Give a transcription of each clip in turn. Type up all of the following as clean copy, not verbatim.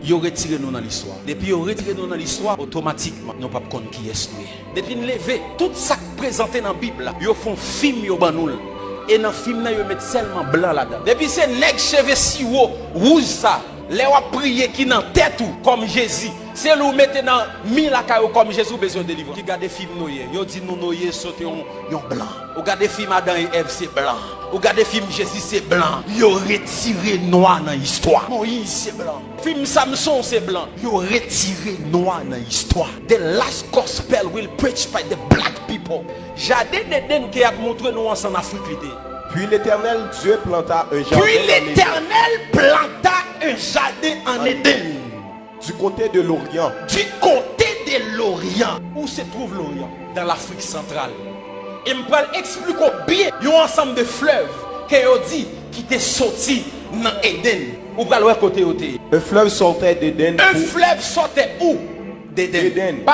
ils ont retiré nous dans l'histoire. Depuis ils ont retiré nous dans l'histoire, automatiquement, nous ne pouvons pas connaître qui est nous. Depuis nous lever, tout ça présenté dans la Bible, ils font film, ils ont et dans le film, ils mettent seulement blanc là-dedans. Depuis c'est nègre cheveux si haut, rouge ça. Les gens prier qui dans tête comme Jésus. C'est nous mettez dans mille comme Jésus besoin de délivrer. Qui regarde des films noyés. Ils disent nous noyés sauter en blanc. Vous regardez des films Adam et Ève c'est blanc. Vous regardez des films Jésus c'est blanc. Ils ont retiré noir dans l'histoire. Moïse c'est blanc. Film Samson c'est blanc. Ils ont retiré noir dans l'histoire. The last gospel will preach by the black people. Jardin d'Éden qui a montré nous en Afrique. Puis l'Éternel Dieu planta un jardin. Puis l'Éternel planta un jardin en Éden. Du côté de l'Orient. Du côté de l'Orient. Où se trouve l'Orient? Dans l'Afrique centrale. Et je vais expliquer bien. Il y a un ensemble de fleuves qui ont dit qui étaient sortis dans Éden. Où va le côté côté? Un fleuve sortait d'Éden. Un fleuve sortait où? D'Éden.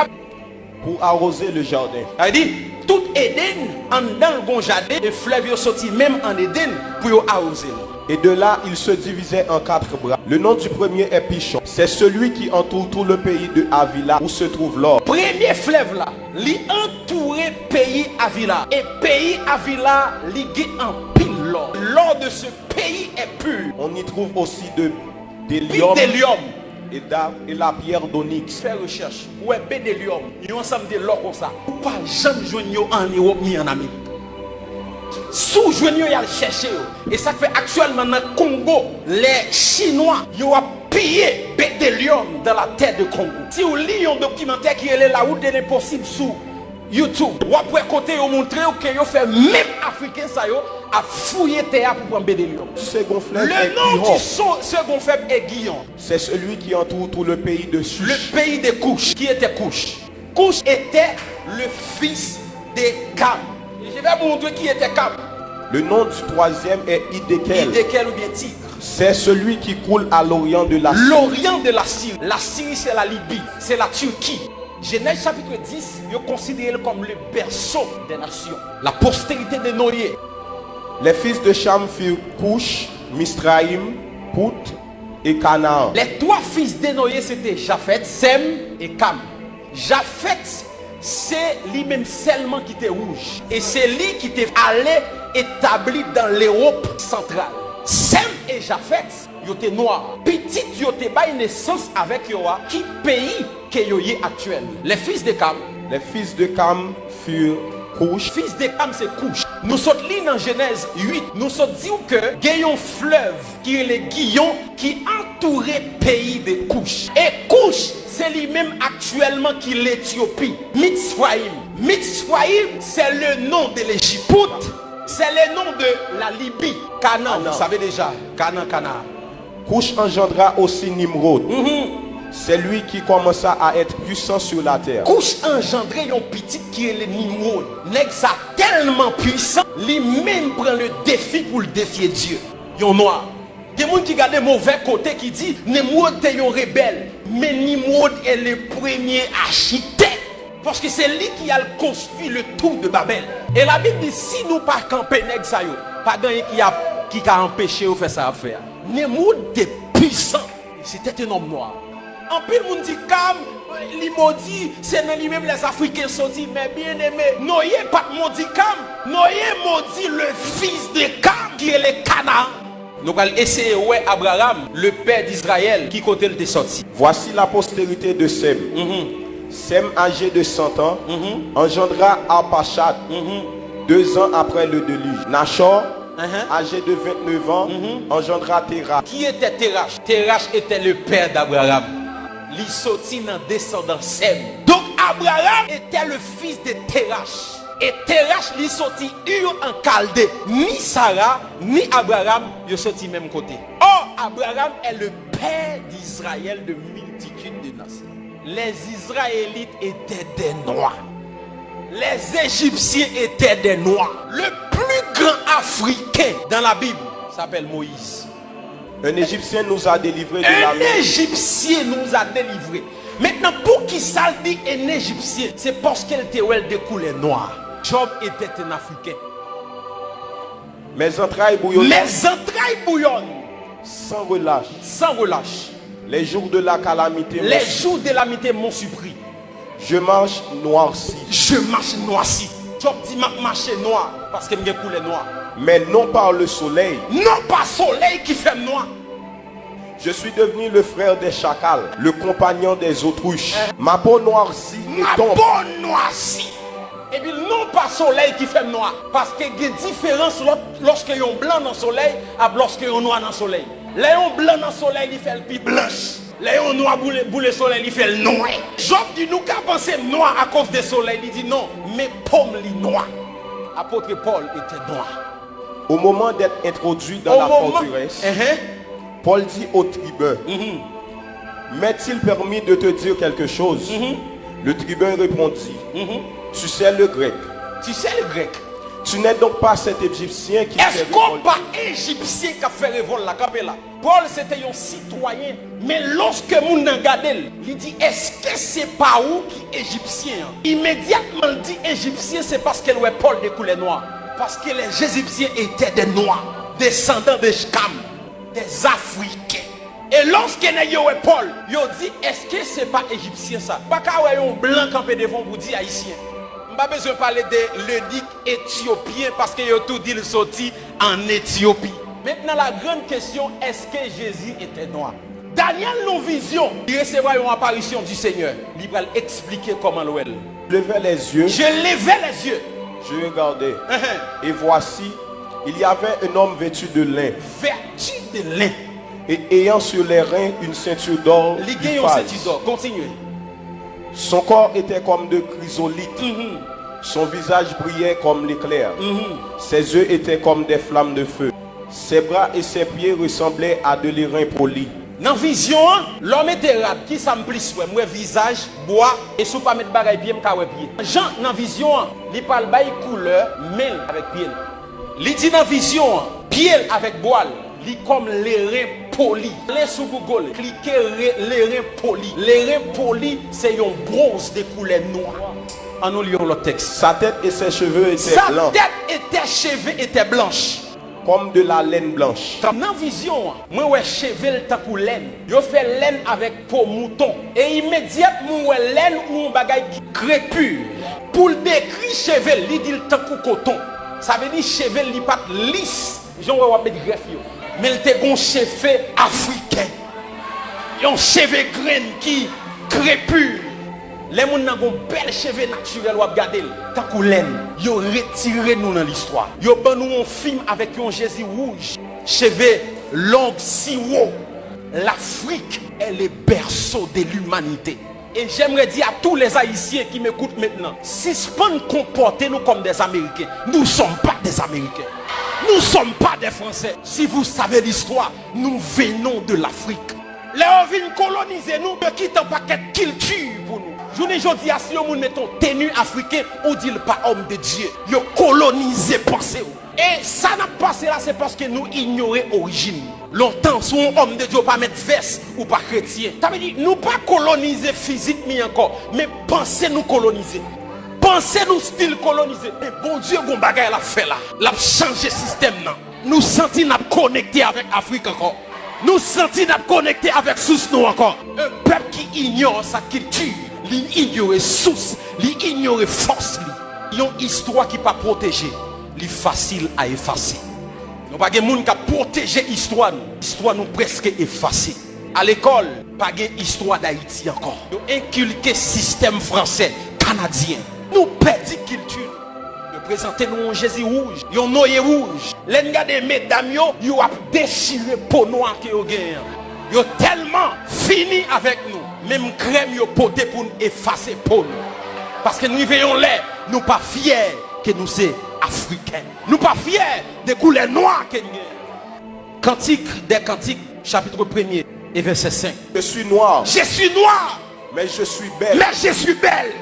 Pour arroser le jardin. Elle dit, tout Éden, en dans le jardin, le fleuve est sorti même en Éden pour arroser. Et de là, il se divisait en 4 bras. Le nom du premier est Pichon. C'est celui qui entoure tout le pays de Havila où se trouve l'or. Premier fleuve là, il entourait pays Havila. Et pays Havila, il en pile l'or. L'or de ce pays est pur. On y trouve aussi des lions. Et la pierre d'onyx. Faire recherche. Ouais, bédélium. Il y a ensemble de l'or comme ça. Ou pas jamais joindre en Europe ni en Amérique. Sous joindre il y a le chercher. Et ça fait actuellement dans le Congo, les Chinois, ils ont pillé bédélium dans la terre de Congo. Si vous lisez un documentaire qui est là où il est possible sous YouTube, ou après côté vous montrer que vous fait même africain ça yo à fouiller terre pour prendre bédélium. Second fleuve le nom du second fleuve est Guillon. C'est celui qui entoure tout le pays de Cush. Le pays de Cush. Qui était Cush? Cush était le fils de Cam. Je vais vous montrer qui était Cam. Le nom du troisième est Hiddekel. Hiddekel ou bien Tigre. C'est celui qui coule à l'orient de la Syrie. L'orient de la Syrie. La Syrie c'est la Libye, c'est la Turquie. Genèse chapitre 10, il est considéré comme le berceau des nations. La postérité de Noé. Les fils de Cham furent Cush, Misraïm, Pout et Canaan. Les 3 fils de Noé c'était Japhet, Sem et Cam. Japhet, c'est lui-même seulement qui était rouge. Et c'est lui qui était allé établi dans l'Europe centrale. Sem et Japhet, ils étaient noirs. Petit, ils étaient pas une naissance avec Yoa. Qui pays que Yoye actuel? Les fils de Cam. Les fils de Cam furent Cush. Fils de Cam, c'est Cush. Nous sommes là dans Genèse 8. Nous sommes dit que Guillon fleuve qui est le Guillon qui entourait le pays de Cush. Et Cush, c'est lui-même actuellement qui est l'Éthiopie. Mitzrayim. Mitzrayim, c'est le nom de l'Égypte. C'est le nom de la Libye. Canaan, vous savez déjà. Canaan. Cush engendra aussi Nimrod. C'est lui qui commença à être puissant sur la terre. Cush engendré un petit qui est le Nimrod. Nèg ça tellement puissant, lui-même prend le défi pour le défier Dieu. Yon noir. Il y a des gens qui regardent mauvais côté qui dit Nimrod est un rebelle. Mais Nimrod est le premier architecte. Parce que c'est lui qui a construit le tour de Babel. Et la Bible dit si nous pas camper nèg ça yo, pas gagné qui a empêché de faire ça à faire. Nimrod était puissant. C'était un homme noir. En plus, le monde dit Cam, il maudit, c'est dans lui-même les Africains sortis, mais bien aimé. Noé, pas maudit Cam, Noé maudit le fils de Cam, qui est le Canaan. Nous allons essayer, ouais, Abraham, le père d'Israël, qui côté il est sorti. Voici la postérité de Sem. Sem, âgé de 100 ans, engendra Arpachad 2 ans après le déluge. Nachor, âgé de 29 ans, engendra Terach. Qui était Terach? Terach était le père d'Abraham. Il sortit dans descendant Sem. Donc Abraham était le fils de Terach. Et Terach il sorti Ur en Chaldée. Ni Sarah, ni Abraham, ils sorti même côté. Or, Abraham est le père d'Israël de multitude de nations. Les Israélites étaient des noirs. Les Égyptiens étaient des noirs. Le plus grand Africain dans la Bible s'appelle Moïse. Un Égyptien nous a délivrés de la main. Un Égyptien nous a délivrés. Maintenant, pour qui ça dit un Égyptien? C'est parce qu'elle était de couleur noire. Job était un Africain. Mes entrailles bouillonnent. Mes entrailles bouillonnent. Sans relâche. Sans relâche. Les jours de la calamité Les jours de calamité m'ont surpris. Je marche noirci. Je marche noirci. Job dit m'a marché noir parce que me coulé noir. Mais non par le soleil. Non pas soleil qui fait noir. Je suis devenu le frère des chacals, le compagnon des autruches. Ma peau noircie Ma tombe. peau noircie. Et puis non pas soleil qui fait noir. Parce qu'il y a une différence lorsque y a un blanc dans le soleil et lorsque y a un noir dans le soleil. Là, un blanc dans le soleil, il fait le plus blanche. Là, un noir pour le soleil, il fait le noir. Job dit nous qu'à penser noir à cause du soleil. Il dit non, mais pomme li noir. Apôtre Paul était noir. Au moment d'être introduit dans la forteresse, Paul dit au tribun, m'est-il permis de te dire quelque chose? Le tribun répondit, tu sais le grec. Tu sais le grec. Tu n'es donc pas cet Égyptien qui Est-ce qu'on pas Égyptien qui a fait révolte là? Paul c'était un citoyen. Mais lorsque moun nan gade, il dit est-ce que c'est pas où qui est Égyptien? Immédiatement il dit Égyptien, c'est parce que Paul de couleur noire. Parce que les Égyptiens étaient des noirs, descendants de Shkam, des Africains. Et lorsque Paul, il dit est-ce que c'est pas Égyptien ça? Pas qu'à un blanc campé devant pour dire haïtien. Je n'ai pas besoin de parler de l'eunuque éthiopien parce qu'il a tout dit le sorti en Éthiopie. Maintenant, la grande question, est-ce que Jésus était noir? Daniel, nos visions, il recevra une apparition du Seigneur. Il va expliquer comment l'ouel. Je levais les yeux. Je levais les yeux. Je regardais. Et voici, il y avait un homme vêtu de lin. Vêtu de lin. Et ayant sur les reins une ceinture d'or. Continuez. Son corps était comme de chrysolite. Son visage brillait comme l'éclair. Ses yeux étaient comme des flammes de feu. Ses bras et ses pieds ressemblaient à de l'airain poli. Dans la vision, l'homme était rap qui s'amplis, moi visage, bois, et si pas mettre bagay pied, m'ka pied. Jean, dans la vision, il parle de couleur, mêle avec pied. Il dit dans la vision, pied avec bois. Li comme l'airain poli. Les sous Google, cliquez l'airain poli. L'airain poli, c'est un bronze de couleur noire. En nous lisons le texte. Sa tête et ses cheveux étaient blancs. Sa tête et ses cheveux étaient blanches. Comme de la laine blanche. Dans la vision, moi ouais cheveux tant pour laine. Yo fait laine avec peau mouton. Et immédiatement ouais laine ou un bagay qui crépure. Pour le décrire cheveux, il dit le tant pour coton. Ça veut dire cheveux li pas lisse. J'en vais mettre greffe yo. Mais il était un cheveu africain. Un cheveu grain qui crépure. Les gens qui ont bel cheveux naturel ou regarder tant que laine. Ils ont retiré nous dans l'histoire. Ils ont ban nous un film avec un Jésus rouge. Cheveux longs si haut. L'Afrique est le berceau de l'humanité. Et j'aimerais dire à tous les Haïtiens qui m'écoutent maintenant, si ce qu'on comporter nous comme des Américains, nous ne sommes pas des Américains. Nous ne sommes pas des Français. Si vous savez l'histoire, nous venons de l'Afrique. Les gens viennent coloniser nous, de quitter un paquet de culture pour nous. Je ne dis pas si nous mettons tenue africain, on dit pas homme de Dieu. Ils ont colonisé pensée. Et ça n'a pas passé là, c'est parce que nous ignorons l'origine. Longtemps, si un homme de Dieu pas mettre veste ou pas chrétien. Ça veut dire, nous pas coloniser physiquement encore, mais pensez nous coloniser. Pensez nous style colonisé. Et bon Dieu, bon bagay l'a fait là. L'a changé système là. Nous sentons nous connecter avec l'Afrique encore. Nous sentons nous connecter avec source nous encore. Un peuple qui ignore sa culture, il ignore source, il ignore force. Il y a une histoire qui pas protégée, il est facile à effacer. Nous pas de monde qui protéger l'histoire nous. L'histoire nous presque effacée. À l'école, pas de histoire d'Haïti encore. Nous inculquer système français, canadien. Nous perdons culture. Nous présentons nous un Jésus rouge, un noyer rouge. Les gars des mesdames, ils ont déchiré peau noire que vous gagnez. Ils ont tellement fini avec nous. Même crème, ils ont porté pour nous effacer peau nous. Parce que nous veillons là, nous pas fiers que nous sommes africains. Nous pas fiers des couleurs noires que nous avons. Cantique des Cantiques, chapitre 1er et verset 5. Je suis noir. Je suis noir. Mais je suis belle. Mais je suis belle.